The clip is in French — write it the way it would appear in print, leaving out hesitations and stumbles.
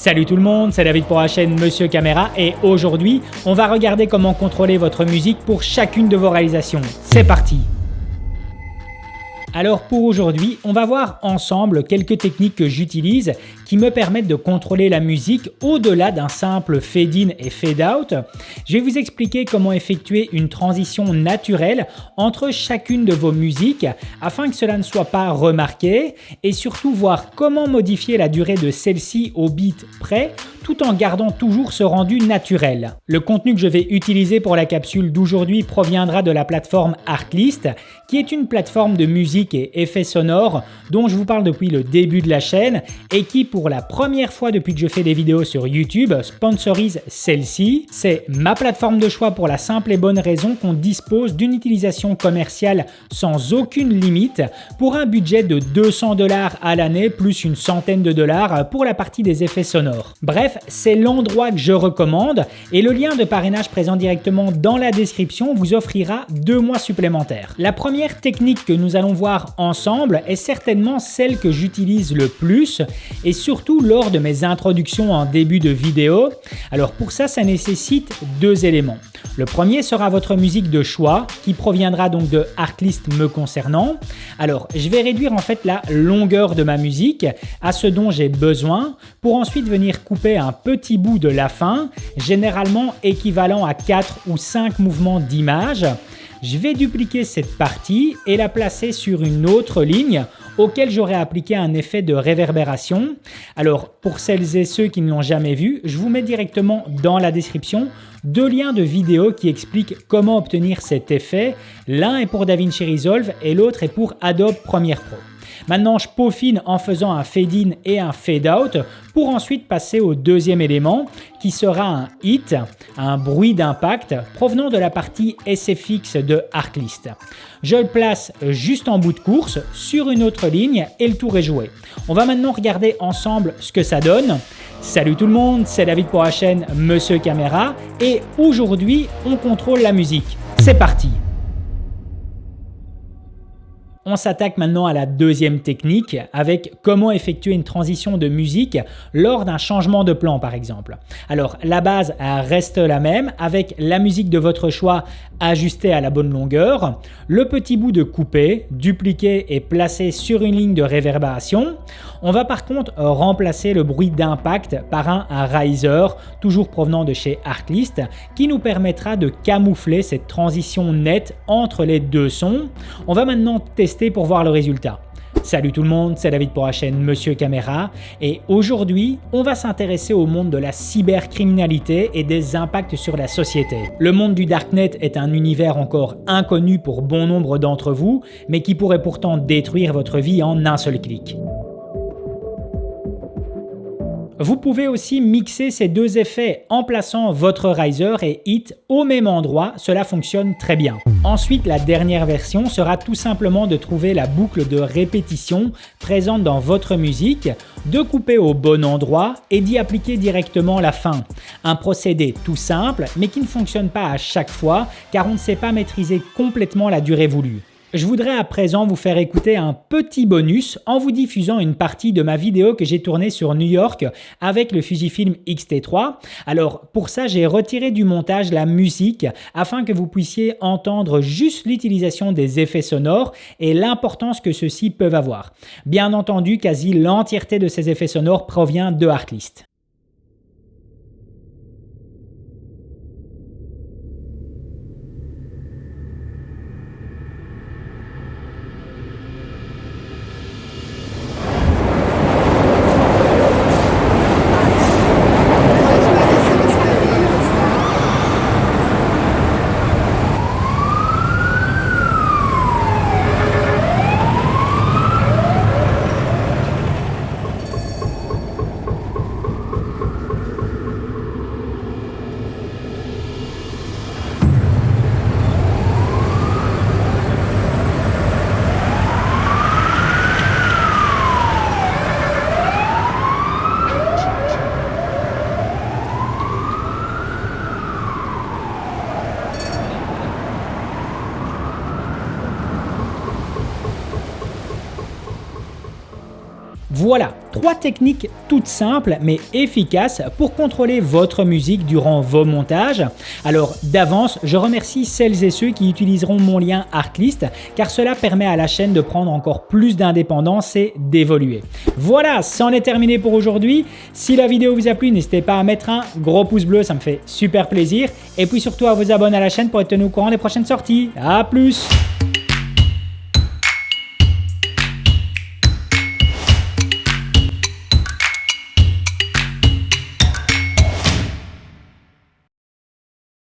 Salut tout le monde, c'est David pour la chaîne Monsieur Caméra et aujourd'hui, on va regarder comment contrôler votre musique pour chacune de vos réalisations. C'est parti! Alors pour aujourd'hui, on va voir ensemble quelques techniques que j'utilise qui me permettent de contrôler la musique au-delà d'un simple fade-in et fade-out. Je vais vous expliquer comment effectuer une transition naturelle entre chacune de vos musiques afin que cela ne soit pas remarqué et surtout voir comment modifier la durée de celle-ci au beat près tout en gardant toujours ce rendu naturel. Le contenu que je vais utiliser pour la capsule d'aujourd'hui proviendra de la plateforme Artlist, qui est une plateforme de musique et effets sonores dont je vous parle depuis le début de la chaîne et qui, pour la première fois depuis que je fais des vidéos sur YouTube, sponsorise celle-ci. C'est ma plateforme de choix pour la simple et bonne raison qu'on dispose d'une utilisation commerciale sans aucune limite pour un budget de 200 $ à l'année plus une centaine de dollars pour la partie des effets sonores. Bref, c'est l'endroit que je recommande et le lien de parrainage présent directement dans la description vous offrira 2 mois supplémentaires. La première technique que nous allons voir ensemble est certainement celle que j'utilise le plus et surtout lors de mes introductions en début de vidéo. Alors pour ça, ça nécessite 2 éléments. Le premier sera votre musique de choix qui proviendra donc de Artlist me concernant. Alors je vais réduire en fait la longueur de ma musique à ce dont j'ai besoin pour ensuite venir couper un petit bout de la fin, généralement équivalent à 4 ou 5 mouvements d'image. Je vais dupliquer cette partie et la placer sur une autre ligne auquel j'aurai appliqué un effet de réverbération. Alors pour celles et ceux qui ne l'ont jamais vu, je vous mets directement dans la description 2 liens de vidéos qui expliquent comment obtenir cet effet. L'un est pour DaVinci Resolve et l'autre est pour Adobe Premiere Pro. Maintenant, je peaufine en faisant un fade-in et un fade-out pour ensuite passer au deuxième élément qui sera un hit, un bruit d'impact provenant de la partie SFX de Artlist. Je le place juste en bout de course sur une autre ligne et le tour est joué. On va maintenant regarder ensemble ce que ça donne. Salut tout le monde, c'est David pour la chaîne Monsieur Caméra et aujourd'hui, on contrôle la musique. C'est parti! On s'attaque maintenant à la deuxième technique avec comment effectuer une transition de musique lors d'un changement de plan par exemple. Alors la base reste la même avec la musique de votre choix ajustée à la bonne longueur, le petit bout de coupé, dupliqué et placé sur une ligne de réverbération. On va par contre remplacer le bruit d'impact par un riser, toujours provenant de chez Artlist, qui nous permettra de camoufler cette transition nette entre les deux sons. On va maintenant tester pour voir le résultat. Salut tout le monde, c'est David pour la chaîne Monsieur Caméra et aujourd'hui, on va s'intéresser au monde de la cybercriminalité et des impacts sur la société. Le monde du Darknet est un univers encore inconnu pour bon nombre d'entre vous, mais qui pourrait pourtant détruire votre vie en un seul clic. Vous pouvez aussi mixer ces 2 effets en plaçant votre riser et hit au même endroit, cela fonctionne très bien. Ensuite, la dernière version sera tout simplement de trouver la boucle de répétition présente dans votre musique, de couper au bon endroit et d'y appliquer directement la fin. Un procédé tout simple mais qui ne fonctionne pas à chaque fois car on ne sait pas maîtriser complètement la durée voulue. Je voudrais à présent vous faire écouter un petit bonus en vous diffusant une partie de ma vidéo que j'ai tournée sur New York avec le Fujifilm X-T3. Alors pour ça, j'ai retiré du montage la musique afin que vous puissiez entendre juste l'utilisation des effets sonores et l'importance que ceux-ci peuvent avoir. Bien entendu, quasi l'entièreté de ces effets sonores provient de Artlist. Voilà, 3 techniques toutes simples mais efficaces pour contrôler votre musique durant vos montages. Alors d'avance, je remercie celles et ceux qui utiliseront mon lien Artlist car cela permet à la chaîne de prendre encore plus d'indépendance et d'évoluer. Voilà, c'en est terminé pour aujourd'hui. Si la vidéo vous a plu, n'hésitez pas à mettre un gros pouce bleu, ça me fait super plaisir. Et puis surtout à vous abonner à la chaîne pour être tenu au courant des prochaines sorties. À plus!